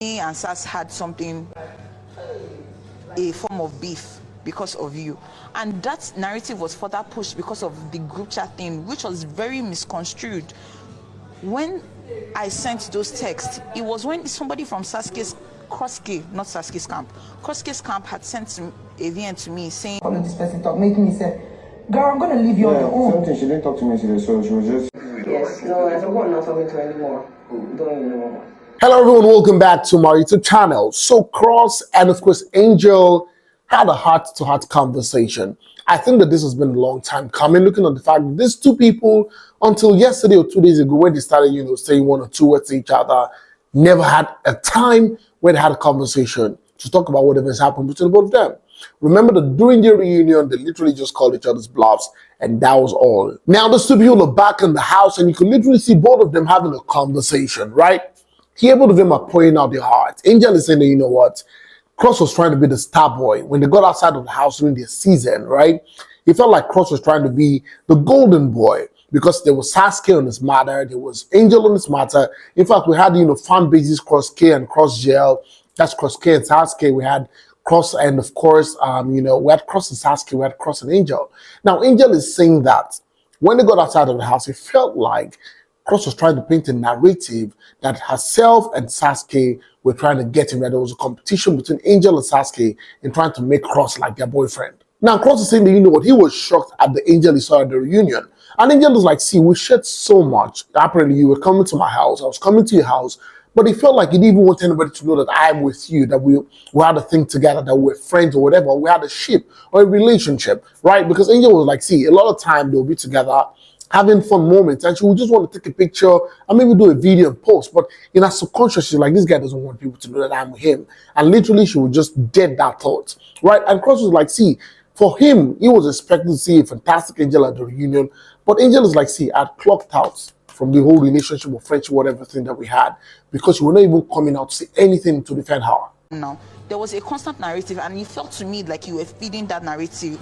and Sas had something, a form of beef because of you, and that narrative was further pushed because of the group chat thing, which was very misconstrued. When I sent those texts, it was when somebody from Sasuke's not Sasuke's camp, Crosske's camp had sent a VN to me saying, "Follow this person, talk," making me say, "Girl, I'm gonna leave you on your own." Something she didn't talk to me today, so she was just. Yes, no, I don't want not talking to her anymore. Don't even know. Hello everyone, welcome back to my YouTube channel. So Cross and of course Angel had a heart-to-heart conversation. I think that this has been a long time coming, looking at the fact that these two people, until yesterday or 2 days ago, when they started, saying one or two words to each other, never had a time where they had a conversation to talk about whatever has happened between both of them. Remember that during their reunion, they literally just called each other's bluffs, and that was all. Now the two people are back in the house, and you can literally see both of them having a conversation, right? Here, both of them are pouring out their hearts. Angel is saying that, you know what, Cross was trying to be the star boy. When they got outside of the house during their season, right, it felt like Cross was trying to be the golden boy because there was Sasuke on his matter, there was Angel on his matter. In fact, we had, fan bases, Cross K and Cross Gel. That's Cross K and Sasuke. We had Cross, and of course, we had Cross and Sasuke, we had Cross and Angel. Now, Angel is saying that when they got outside of the house, it felt like Cross was trying to paint a narrative that herself and Sasuke were trying to get him, that there was a competition between Angel and Sasuke in trying to make Cross like their boyfriend. Now, Cross is saying that, what, he was shocked at the Angel he saw at the reunion. And Angel was like, see, we shared so much. Apparently, you were coming to my house, I was coming to your house, but he felt like he didn't even want anybody to know that I am with you, that we had a thing together, that we're friends or whatever, we had a ship or a relationship, right? Because Angel was like, see, a lot of time they'll be together, having fun moments, and she would just want to take a picture and maybe do a video and post. But in her subconscious, she's like, this guy doesn't want people to know that I'm with him. And literally, she would just dead that thought, right? And Cross was like, see, for him, he was expecting to see a fantastic Angel at the reunion. But Angel is like, see, I'd clocked out from the whole relationship or friendship, whatever thing that we had, because you were not even coming out to say anything to defend her. No, there was a constant narrative, and it felt to me like you were feeding that narrative,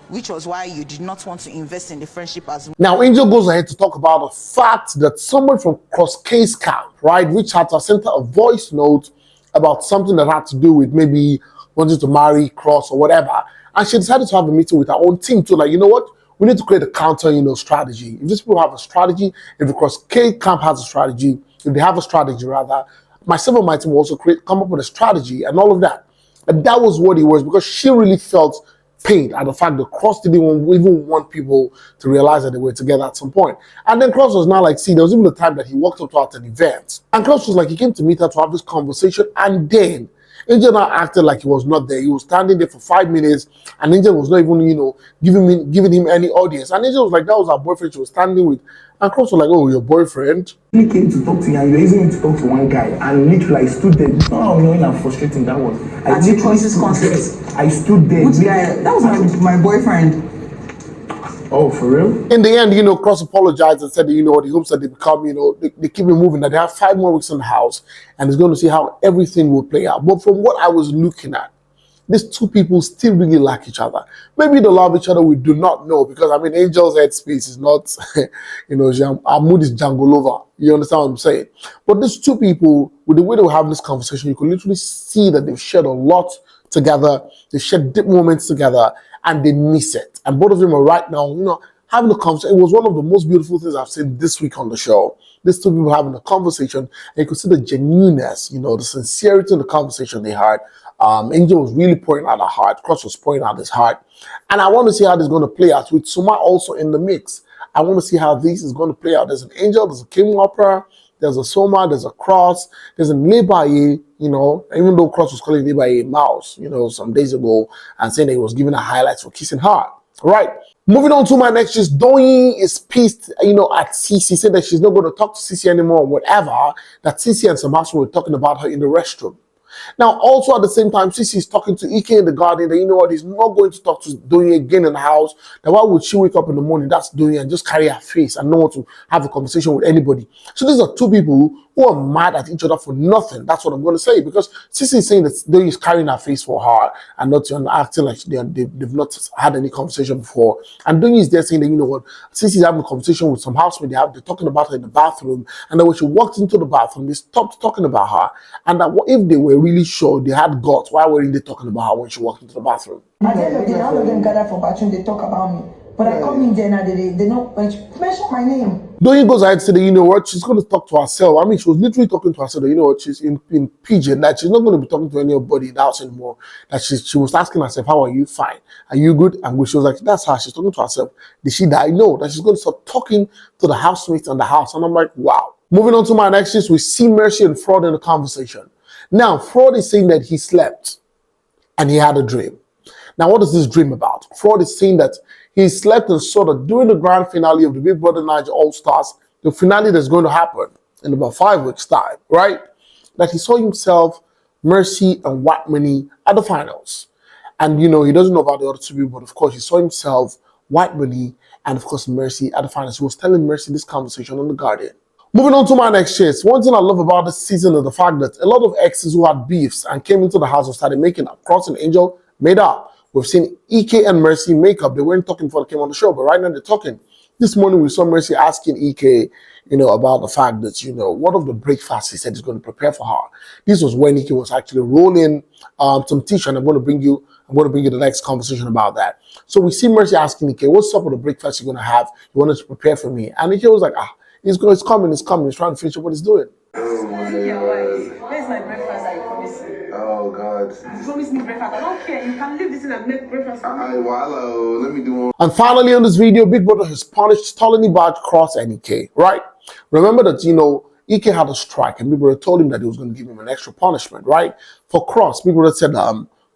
which was why you did not want to invest in the friendship as well. Now, Angel goes ahead to talk about the fact that someone from Cross K's camp, right, reached out to her, sent her a voice note about something that had to do with maybe wanting to marry Cross or whatever. And she decided to have a meeting with her own team to, like, you know what, we need to create a counter, strategy. If these people have a strategy, if the Cross K camp has a strategy, if they have a strategy rather, myself and my team will also come up with a strategy and all of that. And that was what it was, because she really felt pain at the fact that Cross didn't even want people to realize that they were together at some point. And then Cross was now like, see, there was even a time that he walked up to her at an event. And Cross was like, he came to meet her to have this conversation, and then Angel now acted like he was not there. He was standing there for 5 minutes, and Angel was not even, giving him any audience. And Angel was like, that was her boyfriend she was standing with. And Cross was like, oh, your boyfriend? He came to talk to you, and you're using him to talk to one guy, and literally I stood there. You know how annoying and frustrating that was. At the Cross's concert, I stood there. which guy? That was my boyfriend. Oh, for real? In the end, Cross apologized and said that, he hopes that they become, they keep it moving, that they have 5 more weeks in the house, and he's going to see how everything will play out. But from what I was looking at, these two people still really like each other. Maybe they love each other, we do not know, because, Angel's headspace is not, our mood is Django over. You understand what I'm saying? But these two people, with the way they were having this conversation, you can literally see that they've shared a lot together, they shared deep moments together, and they miss it. And both of them are right now, having a conversation. It was one of the most beautiful things I've seen this week on the show. These two people having a conversation, and you could see the genuineness, the sincerity in the conversation they had. Angel was really pouring out her heart. Cross was pouring out his heart. And I want to see how this is going to play out with Suma also in the mix. I want to see how this is going to play out. There's an Angel, there's a King Opera, there's a Soma, there's a Cross, there's an Lebaye, even though Cross was calling Lebaye a mouse, some days ago, and saying that he was giving her highlights for kissing her. All right. Moving on to my next, just Doyin is pissed, at Cee-C, saying that she's not going to talk to Cee-C anymore or whatever, that Cee-C and Samasa were talking about her in the restroom. Now, also at the same time, Cee-C is talking to Ike in the garden that, he's not going to talk to Doyin again in the house. That why would she wake up in the morning, that's Doyin, and just carry her face and not want to have a conversation with anybody. So these are two people who are mad at each other for nothing. That's what I'm going to say, because Cee-C is saying that they is carrying her face for her and not acting like they've not had any conversation before. And Donny is there saying that, you know what, Cee-C is having a conversation with some housemates. They're talking about her in the bathroom, and then when she walked into the bathroom, they stopped talking about her. And that if they were really sure they had guts, why weren't they talking about her when she walked into the bathroom? At the end of the day, all of them gather for bathroom, they talk about me. But I come in there now, they don't mention my name. Donny goes ahead to say that, you know what, she's going to talk to herself. I mean, she was literally talking to herself that, you know what, she's in pidgin, that she's not going to be talking to anybody in the house anymore. That she was asking herself, how are you? Fine. Are you good? And she was like, that's her. She's talking to herself. Did she die? No. That she's going to start talking to the housemates in the house. And I'm like, wow. Moving on to my next news, we see Mercy and Fraud in the conversation. Now, Fraud is saying that he slept and he had a dream. Now, what is this dream about? Fraud is saying that he slept and saw that during the grand finale of the Big Brother Niger All-Stars, the finale that's going to happen in about 5 weeks' time, right? That he saw himself, Mercy, and White Money at the finals. And, you know, he doesn't know about the other two people, but of course, he saw himself, White Money, and of course, Mercy at the finals. He was telling Mercy this conversation on The Guardian. Moving on to my next chase. One thing I love about this season is the fact that a lot of exes who had beefs and came into the house and started making up. Cross and Angel made up. We've seen EK and Mercy make up. They weren't talking before they came on the show, but right now they're talking. This morning we saw Mercy asking EK, you know, about the fact that, you know, what of the breakfast he said he's going to prepare for her. This was when EK was actually rolling some tissue, and I'm going to bring you the next conversation about that. So we see Mercy asking EK, what's up with the breakfast you're going to have? You wanted to prepare for me. And EK was like, it's coming. He's trying to finish up what he's doing. Oh my God. Where's my breakfast I promised you? Oh God. You promised me breakfast. I don't care. You can leave this in and make breakfast for me. Hello. Let me do one. And finally on this video, Big Brother has punished Tolani Baj, Cross, and EK, right? Remember that, you know, EK had a strike and Big Brother told him that he was going to give him an extra punishment, right? For Cross, Big Brother said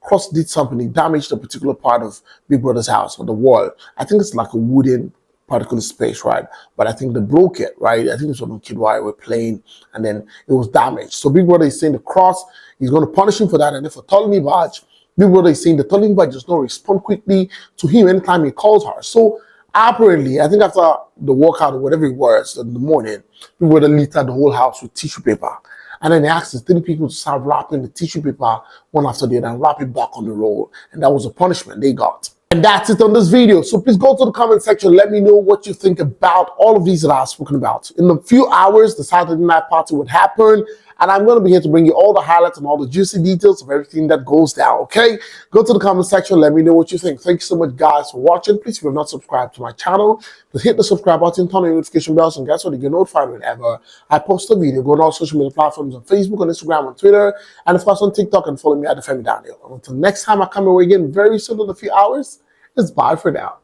Cross did something. He damaged a particular part of Big Brother's house, or the wall. I think it's like a wooden particular space, right? But I think they broke it, right? I think it's when the kid were playing, and then it was damaged. So Big Brother is saying the Cross, he's going to punish him for that. And then for Tolani Baj, Big Brother is saying that Tolani Baj does not respond quickly to him anytime he calls her. So apparently, I think after the walkout or whatever it was in the morning, Big Brother littered the whole house with tissue paper. And then he asked the 3 people to start wrapping the tissue paper one after the other and wrap it back on the roll. And that was the punishment they got. And that's it on this video. So please go to the comment section. Let me know what you think about all of these that I've spoken about. In a few hours, the Saturday night party would happen. And I'm going to be here to bring you all the highlights and all the juicy details of everything that goes down, okay? Go to the comment section. Let me know what you think. Thank you so much, guys, for watching. Please, if you have not subscribed to my channel, please hit the subscribe button, turn on your notification bells, and guess what? You get notified whenever I post a video. Go to all social media platforms on Facebook, on Instagram, on Twitter, and of course on TikTok, and follow me at Olufemi Daniel. And until next time I come your way again very soon in a few hours, it's bye for now.